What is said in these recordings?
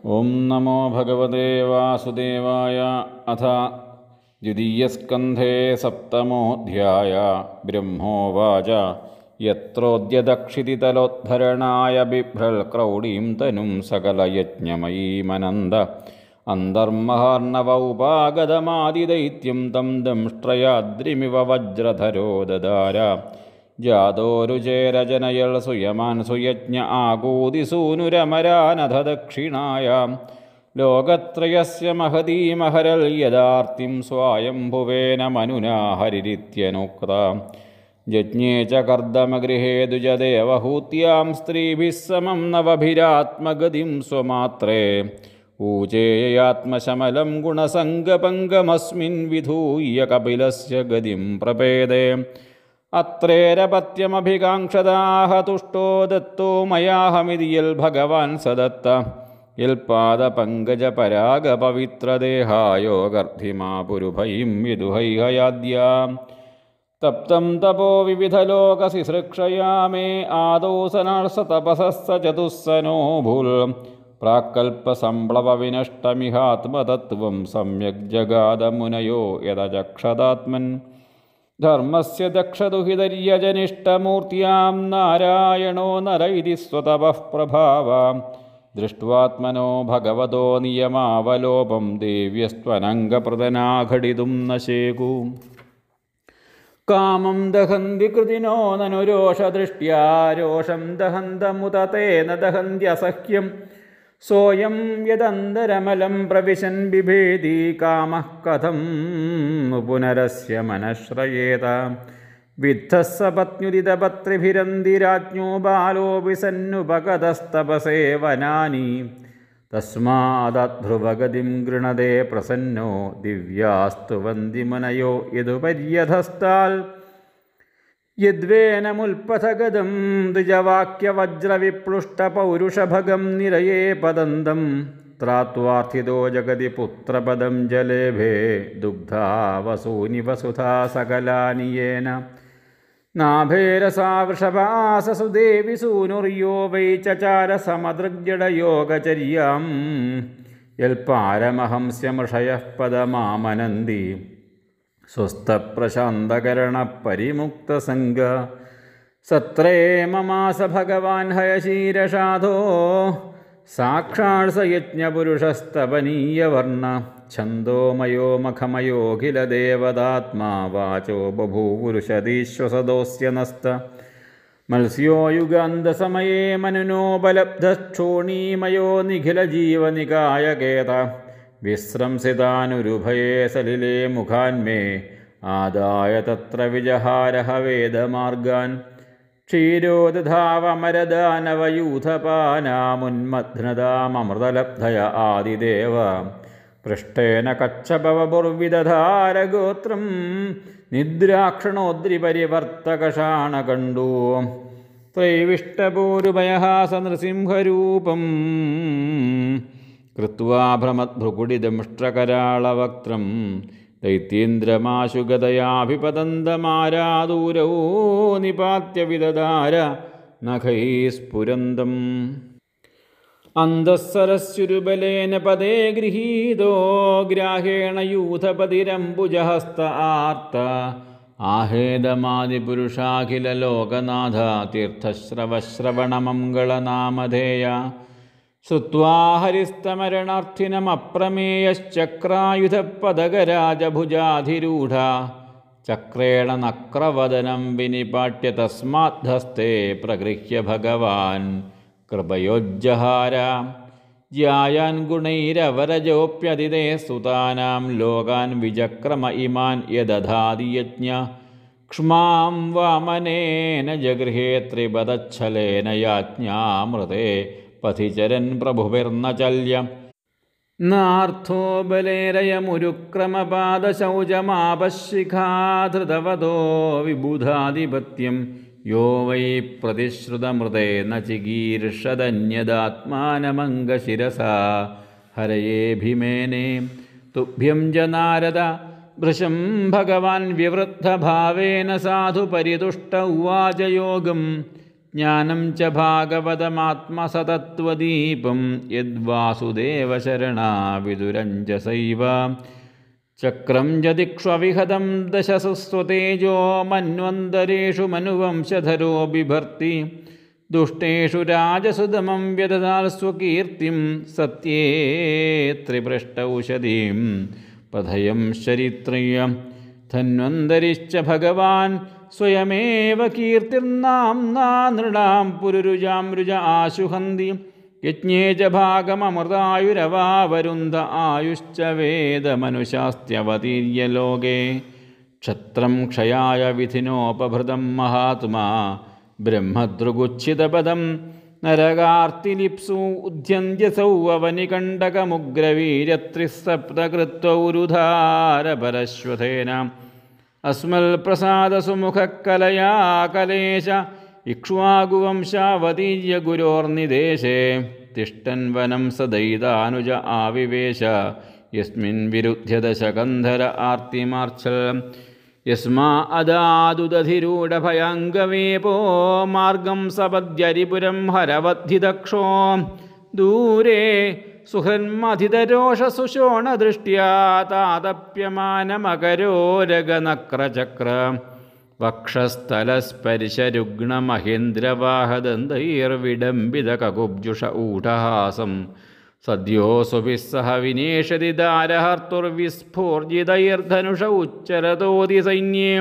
ഓം നമോ ഭഗവതേ വാസുദേവായ. അഥ ദ്വിതീയസ്കന്ധേ സപ്തമോऽധ്യായ. ബ്രഹ്മോവാച യത്രോദ്യതക്ഷിതിതലോദ്ധരണായ ബിഭ്രൽ ക്രൗഡീം തനും സകലയജ്ഞമയീമനന്ദ അന്തർമഹാർണവ ഉപാഗതമാദിദൈത്യം തം ദംഷ്ട്രയാദ്രിമിവ വജ്രധരോ ദദാര. ജാതോരുചേരജനയൽ സുയമാൻ സുയജ്ഞ ആകൂതിസൂനുരമരാനധ ദക്ഷിണായ. ലോകത്രയസ്യ മഹതീമഹരൽ യഥാർത്തിം സ്വായംഭുവേന മനുനാ ഹരിരിത്യനുക്ത. ജജ്ഞേ ച കർദമഗൃഹേ ദ്വിജദേവഹൂത്യാം സ്ത്രീഭിः സമം നവഭിരാത്മഗതിം സ്വമാത്രേ. ഊചേയാത്മശമലം ഗുണസംഗപങ്കമസ്മിൻ വിധൂയ കപിലസ്യ ഗതിം പ്രപേദേ. അത്രേരപത്യമഭികാംക്ഷതാഹ തുഷ്ടോ ദത്തോ മയാഹമിതി യൽ ഭഗവാൻ സദത്ത. യൽപാദപങ്കജപരാഗപവിത്രദേഹായോ ഗർദ്ധിമാ പുരുഭൈം വിദുഹൈഹയാദ്യാ. തപ്തം തപോ വിവിധലോകസിസൃക്ഷയാ മേ ആദൗ സനർസതപസസ്സ ചതുസ്സനോഭൂൽ. പ്രാക്കൽപ്പസംപ്ലവവിനഷ്ടമിഹാത്മതത്വം സമ്യക് ജഗാദമുനയോ യദചക്ഷതാത്മൻ. ധർമ്മസ്യ ദക്ഷദുഹിതര്യജനിഷ്ടമൂർത്തിയാം നാരായണോ നര ഇതി സ്വതപഃ പ്രഭാവ. ദൃഷ്ട്വാത്മനോ ഭഗവതോ നിയമാവലോപം ദേവ്യസ്ത്വനംഗപ്രദനാഘടിതും നശേകു. കാമം ദഹന്തി കൃതിനോ നനു രോഷദൃഷ്ട്യാ. രോഷം ദഹന്തമുത തേന ദഹന്ത്യസഹ്യം. സോയം യദന്തരമലം പ്രവിശൻ ബിഭേതി. കാമഃ കഥം പുനരസ്യ മനഃശ്രയേത. വിദ്ധഃ സപത്ന്യുദിതപത്രിഭിരന്തി രാജ്ഞോ ബാലോപി സന്നുപഗതസ്തപസേ വനാനി. തസ്മാദധ്രുവഗതിം ഗൃണതേ പ്രസന്നോ. ദിവ്യാസ്തു വന്തി മുനയോ യദുപര്യധസ്താൽ. യദ്വേനമുൽപഥഗതം ദ്വിജവാക്യവജ്രവിപ്ലുഷ്ടപൗരുഷഭഗം നിരയേ പദന്തം. ത്രാത്വാർത്ഥിതോ ജഗതി പുത്രപദം ജലേഭേ. ദുഗ്ധാ വസൂനി വസുധാ സകലാനി യേന. നാഭേരസാ വൃഷഭാസസു ദേവി സൂനുർയോ വൈ ചചാര സമദൃഗ്ജഡയോഗചര്യാം. യൽപാരമഹംസ്യമൃഷയഃ പദമാമനന്തി. സ്വസ്ഥപ്രശാന്തകരണപരിമുക്തസംഗ. സത്രേ മമാസ ഭഗവാൻ ഹയശീരഷാധോ. സാക്ഷാൽ സ യജ്ഞപുരുഷസ്തപനീയവർണ്ണ. ഛന്ദോമയോ മഖമയോഖിലദേവതാത്മാ. വാചോ ബഭൂവുരുഷദീശ്വസദോസ്യ നസ്ത. മത്സ്യോ യുഗാന്തസമയേ മനുനോപലബ്ധക്ഷോണീമയോ നിഖിലജീവനികായകേത. വിസ്രംസിതാനുരുഭയേ സലിലേ മുഖാന്മേ. ആദായ തത്ര വിജഹാരഃ വേദമാർഗാൻ. ക്ഷീരോദധാവമരദാനവയൂഥപാനാമുന്മധ്നതാമൃതലബ്ധയ ആദിദേവ. പൃഷ്ഠേന കച്ഛപവപുർവിദധാരഗോത്രം. നിദ്രാക്ഷണോദ്രിപരിവർത്തകഷാണകണ്ഡൂ. ത്രൈവിഷ്ടപൂരുഭയഹാസ നൃസിംഹരൂപം. കൃത്വാ ഭ്രമദ്ഭ്രുകുടിദംഷ്ട്രകരാളവക്ത്രം. ദൈത്യേന്ദ്രമാശുഗതയാഭിപതന്തമാരാദൂരോ. നിപാത്യ വിദധാര നഖൈ സ്ഫുരന്തം. അന്തഃസരസ്സുരുബലേന പദേ ഗൃഹീതോ. ഗ്രാഹേണ യൂഥപതിരംബുജഹസ്ത ആർത്ത. ആഹേദമാദിപുരുഷാഖില ലോകനാഥ. തീർത്ഥശ്രവശ്രവണമംഗളനാമധേയ. ശ്രുത്വാ ഹരിസ്തമരണാർത്ഥിനമപ്രമേയശ്ചക്രായുധപദകരാജഭുജാധിരൂഢ. ചക്രേണ നക്രവദനം വിനിപാട്യ തസ്മാദ്ധസ്തേ പ്രഗൃഹ്യ ഭഗവാൻ കൃപയോജ്ജഹാര. ജ്യായാൻ ഗുണൈരവരജോപ്യതിതേ സുതാനാം. ലോകാൻ വിചക്രമ ഇമാൻ യദധാതി യജ്ഞ. ക്ഷ്മാം വാമനേന ജഗൃഹേ ത്രിപദച്ഛലേന യാജ്ഞാമൃതേ. പഥിചരൻ പ്രഭുഭിർനചല്യ. നാർത്ഥോ ബലേരയമുരുക്രമപാദശൗചമാപശിഖാധൃതവതോ വിബുധാധിപത്യം. യോ വൈ പ്രതിശ്രുതമൃതേന ചികീർഷദന്യദാത്മാനമംഗശിരസാ. ഹരയേ ഭീമേനേ തുഭ്യം ജ നാരദ. ഭൃശം ഭഗവാൻ വിവൃദ്ധഭാവേന സാധു പരിതുഷ്ട ഉവാച യോഗം. ജ്ഞാനം ച ഭാഗവതമാത്മസതത്വദീപം യദ്വാസുദേവശരണാ വിദുരഞ്ജസൈവ ചക്രം ജദിക്ഷ്വവിഹതം ദശസസ്വതേജോ മന്വന്തരേഷു മനുവംശധരോ ബിഭർത്തി ദുഷ്ടേഷു രാജസുതമം വ്യദതാൽ സ്വകീർത്തിം സത്യേ ത്രിപൃഷ്ടൗഷധീം പഥയം ചരിത്രയ ധന്വന്തരിശ്ച ഭഗവാൻ സ്വയമേവ കീർത്തിർനാംനാ നൃണാം പുരുരുജാം രുജ ആശുഹന്തി യജ്ഞേ ച ഭാഗമമൃതായുരവാവരുന്ധ ആയുശ്ച വേദമനുശാസ്ത്യവതീര്യ ലോകേ ക്ഷത്രം ക്ഷയായ വിധിനോപഭൃതം മഹാത്മാ ബ്രഹ്മദൃഗുച്ഛിതപദം നരകാർത്തിലിപ്സു ഉദ്യന്ത്യസൗ അവനികണ്ഠകമുഗ്രവീര്യത്രിസപ്തകൃത്വൗരുധാരപരശ്വഥേന അസ്മൽ പ്രസാദസുമുഖക്കലയാ കലേശ ഇക്ഷ്വാകുവംശാവതീര്യ ഗുരോർനിദേശേ തിഷ്ടൻ വനം സദൈതാനുജ ആവിവേശ യസ്മിൻ വിരുദ്ധ്യദശകന്ധര ആർത്തിമാർച്ഛൽ യസ്മാ അദാദുദധിരൂഢഭയങ്കവേപോ മാർഗം സപദ്യരിപുരം ഹരവദ്ധിദക്ഷോ ദൂരെ സുഹന്മധിതരോഷസുശോണദൃഷ്ട്യാ താതപ്യമാനമകരോരഗനക്രചക്ര വക്ഷസ്ഥലസ്പരിശരുഗ്ണമഹേന്ദ്രവാഹദന്തൈർവിഡംബിതകകുബ്ജുഷ ഊഢഹാസം സദ്യോ സുഭിः സഹ വിനേഷതി ദാരഹർത്തുർവിസ്ഫോർജിതൈർധനുഷ ഉച്ചരതോതി സൈന്യേ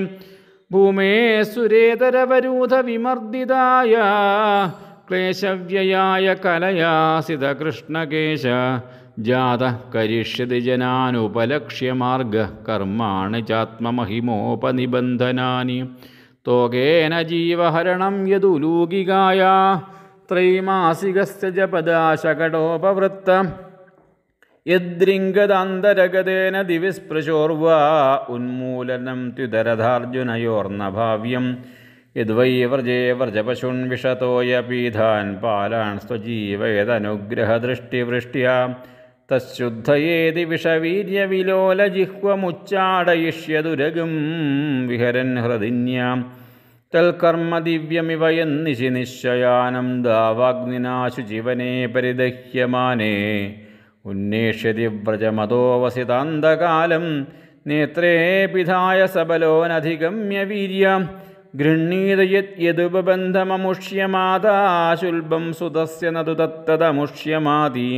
ഭൂമേ സുരേതരവരൂഥവിമർദിതായ ക്ലേശവ്യയായ കലയാസിത കൃഷ്ണകേശ ജാതഃ കരിഷ്യതി ജനാനുപലക്ഷ്യ മാർഗഃ കർമാണി ചാത്മമഹിമോപനിബന്ധനാനി തോകേന ജീവഹരണം യദുലൂകികായ ത്രൈമാസികസ്യ ജപദാശകടോപവൃത്ത യദ്രിംഗദാന്തരഗതേന ദിവിസ്പൃശോർവാ ഉന്മൂലനം ത്യുദരഥാർജുനയോർന്ന ഭാവ്യം യദ്വൈ വ്രജേ വ്രജപശൂൻ വിഷതോയപീധാൻ പാലാൻ സ്വജീവയദനുഗ്രഹദൃഷ്ടിവൃഷ്ട്യാ തശുദ്ധയേതി വിഷവീര്യവിലോലജിഹ്വമുച്ചാടയിഷ്യദുരഗം വിഹരൻ ഹൃദിന്യാം തൽക്കർമ്മ ദിവ്യമിവ യന്നിശി നിശ്ചയാനം ദാവാഗ്നിനാശു ജീവനെ പരിദഹ്യമാനേ ഉന്നേഷ്യതി വ്രജമതോവസിതാന്തകാലം നേത്രേ പിധായ സബലോനധിഗമ്യ വീര്യം ഗൃഹ്ണീത യദ്യദുപബന്ധമമുഷ്യമാതാശുൽഭം സുതസ്യ നതു തത്തദമുഷ്യമാതി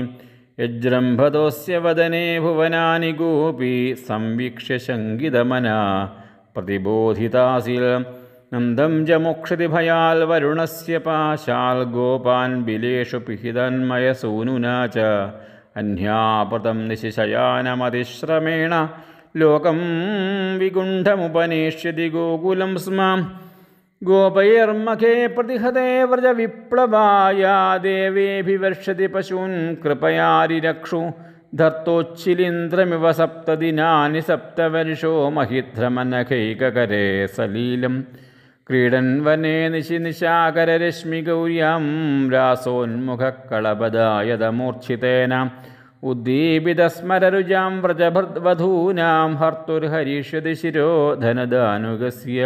യജ്രംഭതോസ്യ വദനേ ഭുവനാനി ഗോപി സംവീക്ഷ്യ ശങ്കിതമനാ പ്രതിബോധിതാസിൽ നന്ദം ച മോക്ഷതി ഭയാൽ വരുണസ്യ പാശാൽ ഗോപാൻ ബിലേഷു പിഹിതന്മയസൂനുനാ ച അന്യാപൃതം നിശിശയാനമതിശ്രമേണ ലോകം വിഗുണ്ഠമുപനേഷ്യതി ഗോകുലം സ്മ ഗോപൈർമഖേ പ്രതിഹതേ വ്രജവിപ്ലവായ ദേവേഭിവർഷതി പശൂൻ കൃപയാരിരക്ഷു ധർത്തോച്ഛിലീന്ദ്രമിവ സപ്തദിനാനി സപ്തവർഷോ മഹിധ്രമനഖൈകകരേ സലീലം ക്രീഡൻ വനേ നിശി നിശാകരരശ്മിഗൗര്യാം രാസോന്മുഖക്കളപദായതമൂർച്ഛിതേന ഉദ്ദീപിതസ്മരരുജാം വ്രജഭൃദ്വധൂനാം ഹർത്തുർഹരിഷ്യതി ശിരോ ധനദാനുഗസ്യ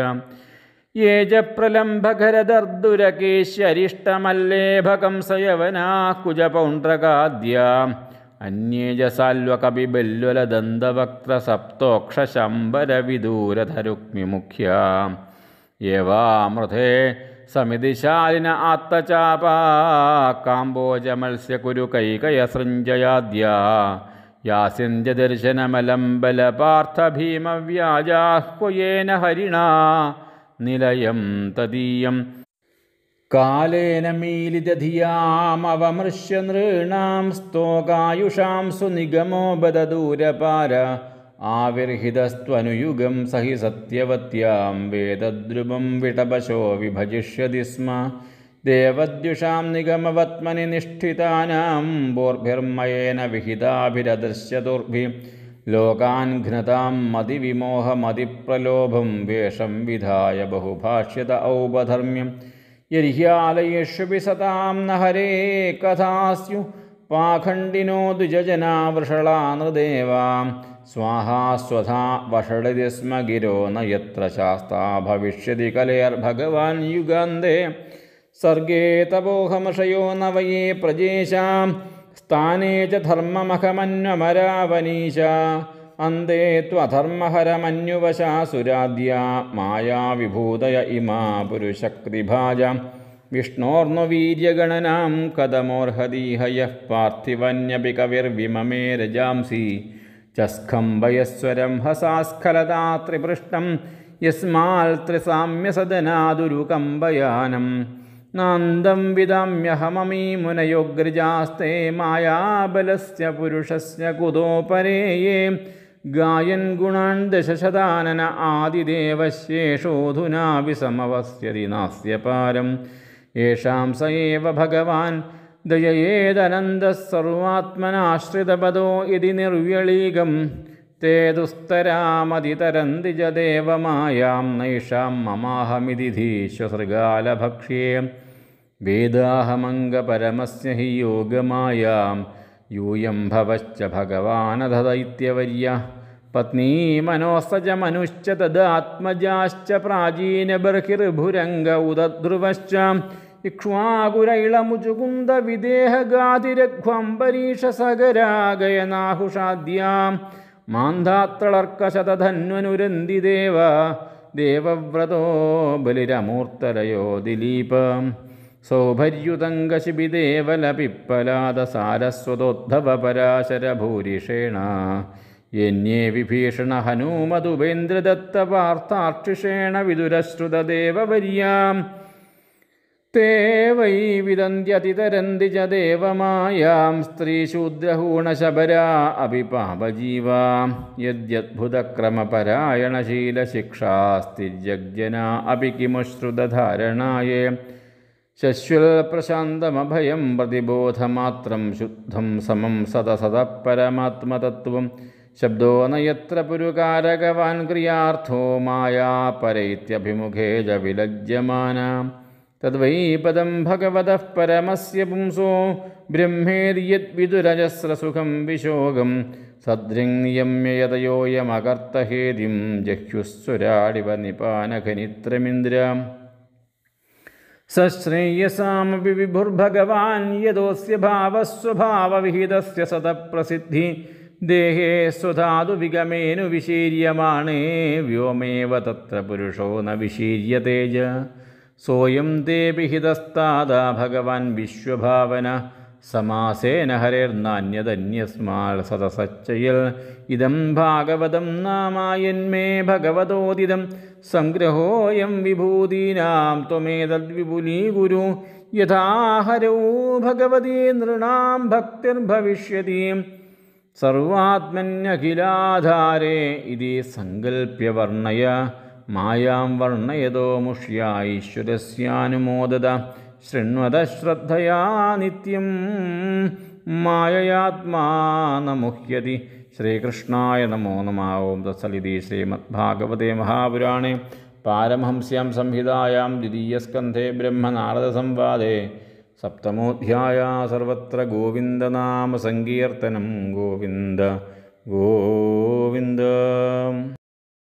യേ ച പ്രലംഭകരദർദുരകേശ്യരിഷ്ടമല്ലേഭകംസയവനാ കുജപൗണ്ഡ്രകാദ്യാ അന്യേ ച സാൽവകപിബല്വലദന്തവക്ത്രസപ്തോക്ഷശംബരവിദൂരധരുക്മിമുഖ്യാ യേവാമൃതേ സമിതിശാലിന ആത്തചാപാ കാംബോജമത്സ്യകുരുകൈകയസൃഞ്ജയാദ്യാ യാസ്യന്ത്യദർശനമലംബലപാർത്ഥഭീമവ്യാജാഹ്വയേന ഹരിണാ നിലയം തദീയം കാലേന മീലിതധിയാമവമൃശ്യ നൃണാം സ്തോകായുഷാം സുനിഗമോ ബദദൂരപാര ആവിർഹിതസ്ത്വനുയുഗം സഹി സത്യവത്യാം വേദദ്രുമം വിടപശോ വിഭജിഷ്യതി സ്മ ദേവദ്യുഷാം നിഗമവത്മനി നിഷ്ഠിതാനാം ബോർഭിർമയേന വിഹിതാഭിരദൃശ്യതുർഭി ലോകാൻ ഘ്നതാം മതിവിമോഹമതിപ്രലോഭം വേഷം വിധായ ബഹുഭാഷ്യത ഔപധർമ്മ്യം യർഹ്യാലയേഷ്വപി സതാം ന ഹരേ കഥാസ്യു പാഖണ്ഡിനോ ദ്വിജജനാ വൃഷളാ നൃദേവാം സ്വാഹാ സ്വധാ വഷളതി സ്മ ഗിരോ ന യത്ര ശാസ്താ ഭവിഷ്യതി കലേർഭഗവാൻ യുഗാന്തേ सर्गे तपोहमषयो नवये प्रजेशां स्थाने च धर्ममखमन्वमरावनीश अन्ते त्वधर्महरमन्युवशासुराद्या मायाविभूतय इमा पुरुषक्तिभाजा विष्णोर्नुवीर्यगणनां कदमोर्हदीह यः पार्थिवन्यपि कविर्विममे रजांसि च स्खम्भयस्वरं हसास्खलदा त्रिपृष्टं यस्माल्त्रिसाम्यसदनादुरुकम्बयानं नान्दं विदाम्यहममी मुनयोग्रजास्ते मायाबलस्य पुरुषस्य कुतो परे ये गायन् गुणान् दशशतानन आदिदेवशेषोऽधुना विसमवस्यति नास्य पारम् येषां स एव भगवान् दययेदनन्दः सर्वात्मनाश्रितपदो यदि निर्व्यलीगं ते दुस्तरामतितरन्ति च देवमायां नैषां ममाहमिति धीश्वसृगालभक्ष्ये वेदाहमङ्गपरमस्य हि योगमायां यूयं भवश्च भगवानधदैत्यवर्यः पत्नीमनोस्त च मनुश्च तदात्मजाश्च प्राचीनबर्हिर्भुरङ्ग उदध्रुवश्च इक्ष्वाकुरैलमुचुकुन्दविदेहगातिरघ्वाम्बरीषसगरागयनाहुषाद्यां मान्धात्रळर्कशतधन्वनुरन्ति देवव्रतो बलिरमूर्तरयो दिलीप सौभर्युतङ्गशिबिदेवलपिप्पलादसारस्वतोद्भवपराशरभूरिषेण यन्ये विभीषण हनूमदुपेन्द्रदत्तपार्थार्चिषेण विदुरश्रुतदेववर्यां ते वै विदन्त्यतितरन्ति च देवमायां स्त्रीशूद्रहूणशबरा अपि पापजीवा यद्यद्भुतक्रमपरायणशीलशिक्षास्तिर्यग्जना अपि किमुश्रुतधारणाये शश्वल्प्रशान्तमभयं प्रतिबोधमात्रं शुद्धं समं सतसतः परमात्मतत्त्वं शब्दो न यत्र पुरुकारकवान् क्रियार्थो माया परैत्यभिमुखे च विलज्यमाना तद्वै पदं भगवतः परमस्य पुंसो ब्रह्मेर्यद्विदुरजस्रसुखं विशोगं सदृङ्नियम्य यतयोऽयमकर्तहेदिं जह्युस्सुराडिव निपानखनित्रमिन्द्राम् सश्रेयसामपि विभुर्भगवान् यदोऽस्य भावस्वभावविहितस्य सतप्रसिद्धि देहे स्वधातु विगमेनु विशीर्यमाणे व्योमेव तत्र पुरुषो न विशीर्यते च सोऽयं ते विहितस्तादा भगवान् विश्वभावन समासेन हरेर्नान्यदन्यस्माल् सतसच्चयल् इदं भागवतं नामायन्मे भगवतोदिदं संग्रहोऽयं विभूतीनां त्वमेतद्विपुलीकुरु यथा हरौ भगवती नृणां भक्तिर्भविष्यति सर्वात्मन्यखिलाधारे इति सङ्कल्प्य वर्णय मायां वर्णयतो मुष्या ईश्वरस्यानुमोदत शृण्वत श्रद्धया नित्यं माययात्मानमुह्यति श्रीकृष्णाय नमो नमः। ओं तत्सदिति श्रीमद्भागवते महापुराणे पारमहंस्यां संहितायां द्वितीयस्कन्धे ब्रह्मनारदसंवादे सप्तमोऽध्यायः। सर्वत्र गोविन्दनामसङ्कीर्तनं गोविन्द गोविन्द।